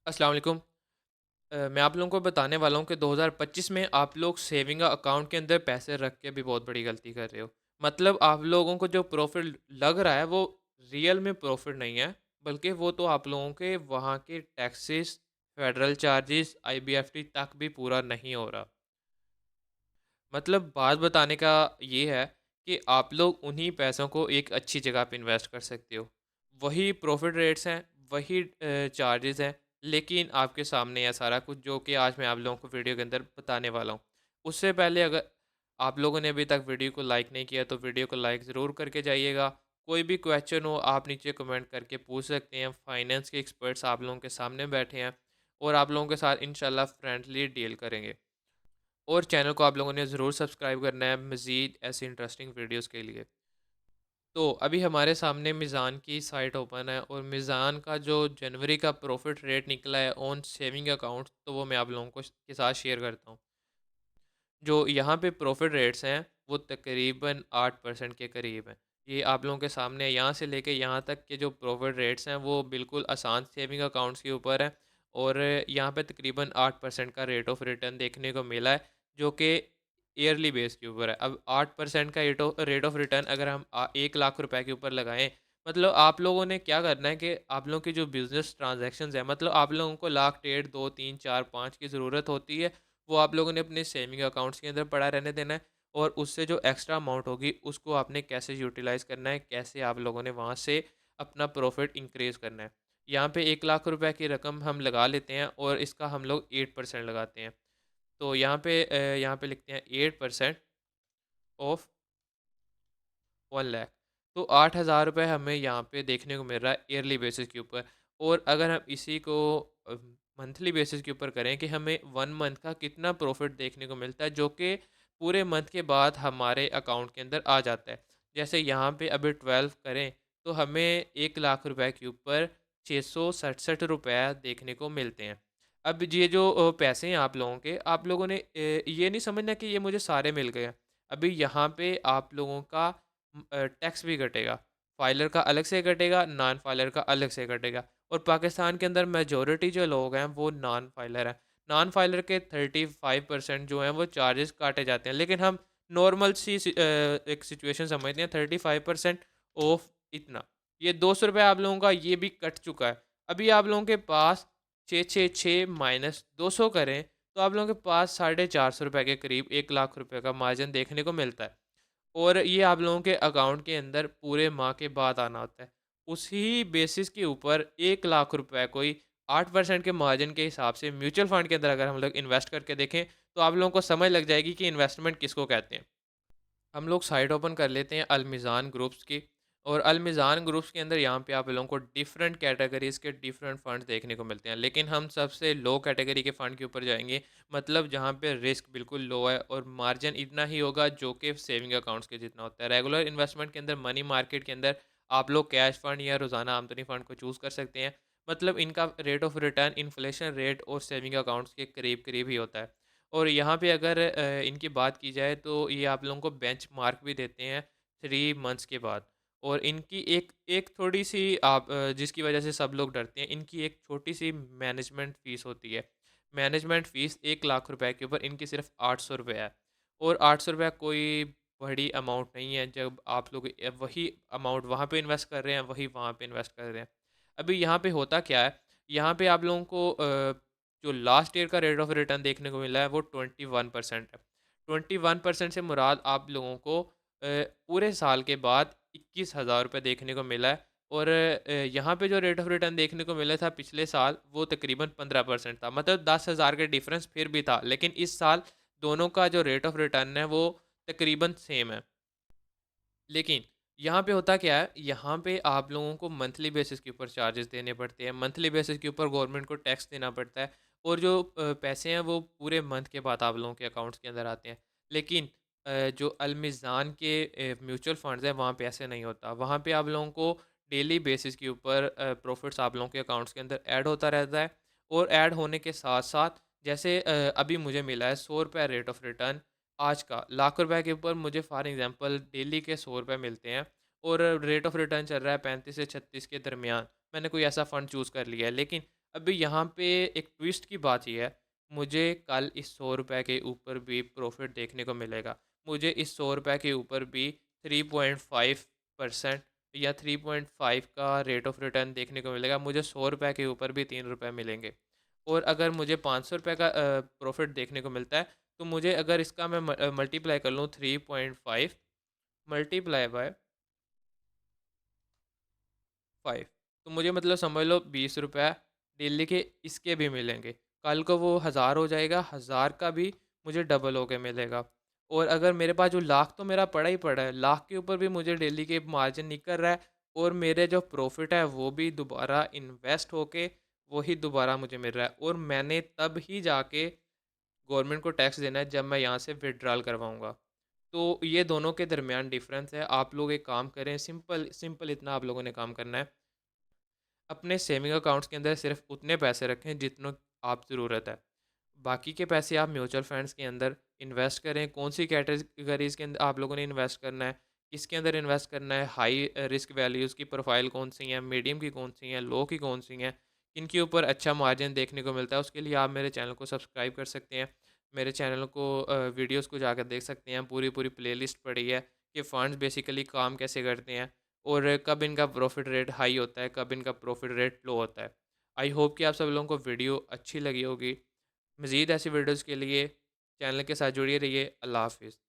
अस्सलाम वालेकुम। मैं आप लोगों को बताने वाला हूँ कि 2025 में आप लोग सेविंग अकाउंट के अंदर पैसे रख के भी बहुत बड़ी गलती कर रहे हो। मतलब आप लोगों को जो प्रॉफ़िट लग रहा है वो रियल में प्रॉफ़िट नहीं है, बल्कि वो तो आप लोगों के वहाँ के टैक्सेस, फेडरल चार्जेस, आईबीएफटी तक भी पूरा नहीं हो रहा। मतलब बात बताने का ये है कि आप लोग उन्हीं पैसों को एक अच्छी जगह पे इन्वेस्ट कर सकते हो। वही प्रॉफ़िट रेट्स हैं, वही चार्जेस हैं, लेकिन आपके सामने है सारा कुछ जो कि आज मैं आप लोगों को वीडियो के अंदर बताने वाला हूँ। उससे पहले अगर आप लोगों ने अभी तक वीडियो को लाइक नहीं किया तो वीडियो को लाइक ज़रूर करके जाइएगा। कोई भी क्वेश्चन हो आप नीचे कमेंट करके पूछ सकते हैं। फाइनेंस के एक्सपर्ट्स आप लोगों के सामने बैठे हैं और आप लोगों के साथ इंशाल्लाह फ्रेंडली डील करेंगे। और चैनल को आप लोगों ने ज़रूर सब्सक्राइब करना है मज़ीद ऐसी इंटरेस्टिंग वीडियोस के लिए। तो अभी हमारे सामने मीज़ान की साइट ओपन है और मीज़ान का जो जनवरी का प्रॉफ़िट रेट निकला है ऑन सेविंग अकाउंट तो वो मैं आप लोगों को के साथ शेयर करता हूँ। जो यहाँ पे प्रॉफ़िट रेट्स हैं वो तकरीबन 8% के करीब हैं। ये आप लोगों के सामने यहाँ से लेके यहाँ तक के जो प्रॉफ़िट रेट्स हैं वो बिल्कुल आसान सेविंग अकाउंट्स के ऊपर हैं और यहाँ पे तकरीबन 8% का रेट ऑफ़ रिटर्न देखने को मिला है जो कि ईयरली बेस के ऊपर है। अब 8% का रेट ऑफ़ रिटर्न अगर हम 1 लाख रुपए के ऊपर लगाएँ मतलब आप लोगों ने क्या करना है कि आप लोगों की जो बिज़नेस ट्रांज़ैक्शंस है मतलब आप लोगों को लाख, डेढ़, 2, 3, 4, 5 की ज़रूरत होती है वो आप लोगों ने अपने सेविंग अकाउंट्स के अंदर पड़ा रहने देना है और उससे जो एक्स्ट्रा अमाउंट होगी उसको आपने कैसे यूटिलाइज़ करना है, कैसे आप लोगों ने वहाँ से अपना प्रॉफ़िट इंक्रीज़ करना है। यहाँ पे 1 लाख रुपए की रकम हम लगा लेते हैं और इसका हम लोग 8% लगाते हैं। तो यहाँ पे लिखते हैं 8% ऑफ 1 लाख तो 8,000 रुपए हमें यहाँ पे देखने को मिल रहा है ईयरली बेसिस के ऊपर और अगर हम इसी को मंथली बेसिस के ऊपर करें कि हमें 1 मंथ का कितना प्रॉफिट देखने को मिलता है जो कि पूरे मंथ के बाद हमारे अकाउंट के अंदर आ जाता है। जैसे यहाँ पे अभी 12 करें तो हमें 1 लाख रुपए के ऊपर 667 रुपए देखने को मिलते हैं। अब ये जो पैसे हैं आप लोगों के, आप लोगों ने ये नहीं समझना कि ये मुझे सारे मिल गए हैं। अभी यहाँ पे आप लोगों का टैक्स भी कटेगा। फाइलर का अलग से कटेगा, नॉन फाइलर का अलग से कटेगा और पाकिस्तान के अंदर मेजॉरिटी जो लोग हैं वो नॉन फाइलर हैं। नॉन फाइलर के 35% जो हैं वो चार्जेस काटे जाते हैं। लेकिन हम नॉर्मल एक सिचुएशन समझते हैं 35% ऑफ इतना। ये ₹200 आप लोगों का ये भी कट चुका है। अभी आप लोगों के पास 666 माइनस 200 करें तो आप लोगों के पास ₹450 के करीब 1 लाख रुपए का मार्जिन देखने को मिलता है। और ये आप लोगों के अकाउंट के अंदर पूरे माह के बाद आना होता है। उसी बेसिस के ऊपर 1 लाख रुपए कोई 8% के मार्जिन के हिसाब से म्यूचुअल फंड के अंदर अगर हम लोग इन्वेस्ट करके देखें, तो आप लोगों को समझ लग जाएगी कि इन्वेस्टमेंट किसको कहते हैं। हम लोग साइट ओपन कर लेते हैं अलमीज़ान ग्रुप्स की और अलमीज़ान ग्रुप्स के अंदर यहाँ पे आप लोगों को डिफरेंट कैटेगरीज़ के डिफरेंट फंड्स देखने को मिलते हैं। लेकिन हम सबसे लो कैटेगरी के फ़ंड के ऊपर जाएँगे, मतलब जहाँ पे रिस्क बिल्कुल लो है और मार्जिन इतना ही होगा जो कि सेविंग अकाउंट्स के जितना होता है। रेगुलर इन्वेस्टमेंट के अंदर मनी मार्केट के अंदर आप लोग कैश फ़ंड या रोज़ाना आमदनी फ़ंड को चूज़ कर सकते हैं। मतलब इनका rate of return inflation rate और सेविंग अकाउंट्स के करीब-करीब ही होता है। और यहाँ पे अगर इनकी बात की जाए तो ये आप लोगों को बेंचमार्क भी देते हैं 3 मंथ्स के बाद और इनकी एक एक थोड़ी-सी जिसकी वजह से सब लोग डरते हैं, इनकी एक छोटी-सी मैनेजमेंट फ़ीस होती है। मैनेजमेंट फ़ीस 1 लाख रुपए के ऊपर इनकी सिर्फ़ ₹800 है और ₹800 कोई बड़ी अमाउंट नहीं है जब आप लोग वही अमाउंट वहाँ पे इन्वेस्ट कर रहे हैं, वही वहाँ पे इन्वेस्ट कर रहे हैं। अभी यहाँ पे होता क्या है, यहाँ पे आप लोगों को जो लास्ट ईयर का रेट ऑफ रिटर्न देखने को मिला है वो 21% है। 21% से मुराद आप लोगों को पूरे साल के बाद 21,000 रुपए देखने को मिला है और यहाँ पे जो रेट ऑफ रिटर्न देखने को मिला था पिछले साल वो तकरीबन 15% था। मतलब 10,000 का डिफरेंस फिर भी था, लेकिन इस साल दोनों का जो रेट ऑफ रिटर्न है वो तकरीबन सेम है। लेकिन यहाँ पे होता क्या है, यहाँ पे आप लोगों को मंथली बेसिस के ऊपर चार्जेस देने पड़ते हैं, मंथली बेसिस के ऊपर गवर्नमेंट को टैक्स देना पड़ता है और जो पैसे हैं वो पूरे मंथ के बाद आप लोगों के अकाउंट्स के अंदर आते हैं। लेकिन जो अलमीज़ान के म्यूचुअल फंड्स हैं वहाँ पे ऐसे नहीं होता। वहाँ पे आप लोगों को डेली बेसिस के ऊपर प्रॉफ़िट्स आप लोगों के अकाउंट्स के अंदर ऐड होता रहता है और ऐड होने के साथ-साथ जैसे अभी मुझे मिला है ₹100 रेट ऑफ रिटर्न आज का लाख रुपए के ऊपर मुझे फॉर एग्जांपल डेली के ₹100 मिलते हैं और रेट ऑफ रिटर्न चल रहा है 35 से 36 के दरमियान। मैंने कोई ऐसा फ़ंड चूज़ कर लिया है। लेकिन अभी यहाँ पे एक ट्विस्ट की बात ये है, मुझे कल इस ₹100 के ऊपर भी प्रॉफ़िट देखने को मिलेगा। मुझे इस ₹100 के ऊपर भी 3.5% या 3.5 का रेट ऑफ़ रिटर्न देखने को मिलेगा। मुझे ₹100 के ऊपर भी ₹3 मिलेंगे। और अगर मुझे ₹500 का प्रॉफ़िट देखने को मिलता है, तो मुझे अगर इसका मैं मल्टीप्लाई कर लूँ 3.5 मल्टीप्लाई बाय 5, तो मुझे मतलब समझ लो ₹20 डेली के इसके भी मिलेंगे। कल को वो 1000 हो जाएगा, 1000 का भी मुझे डबल होके मिलेगा। और अगर मेरे पास जो लाख तो मेरा पड़ा ही पड़ा है, लाख के ऊपर भी मुझे डेली के मार्जिन निकल रहा है और मेरे जो प्रॉफ़िट है वो भी दोबारा इन्वेस्ट होके वही दोबारा मुझे मिल रहा है और मैंने तब ही जाके गवर्नमेंट को टैक्स देना है जब मैं यहाँ से विथड्रॉल करवाऊँगा। तो ये दोनों के दरमियान डिफ़रेंस है। आप लोग एक काम करें, सिंपल सिंपल इतना आप लोगों ने काम करना है, अपने सेविंग अकाउंट्स के अंदर सिर्फ उतने पैसे रखें जितनों आप ज़रूरत है। बाकी के पैसे आप म्यूचुअल फंड्स के अंदर इन्वेस्ट करें। कौन सी कैटेगरीज़ के अंदर आप लोगों ने इन्वेस्ट करना है, किसके अंदर इन्वेस्ट करना है, हाई रिस्क वैल्यूज़ की प्रोफाइल कौन-सी हैं, मीडियम की कौन-सी हैं, लो की कौन-सी हैं, किनके ऊपर अच्छा मार्जिन देखने को मिलता है, उसके लिए आप मेरे चैनल को सब्सक्राइब कर सकते हैं। मेरे चैनल को वीडियोज़ को जाकर देख सकते हैं, पूरी-पूरी प्लेलिस्ट पड़ी है कि फंड्स बेसिकली काम कैसे करते हैं और कब इनका प्रॉफ़िट रेट हाई होता है, कब इनका प्रॉफ़िट रेट लो होता है। आई होप कि आप सब लोगों को वीडियो अच्छी लगी होगी। मज़ीद ऐसी वीडियोज़ के लिए चैनल के साथ जुड़े रहिए। अल्लाह हाफ़िज़।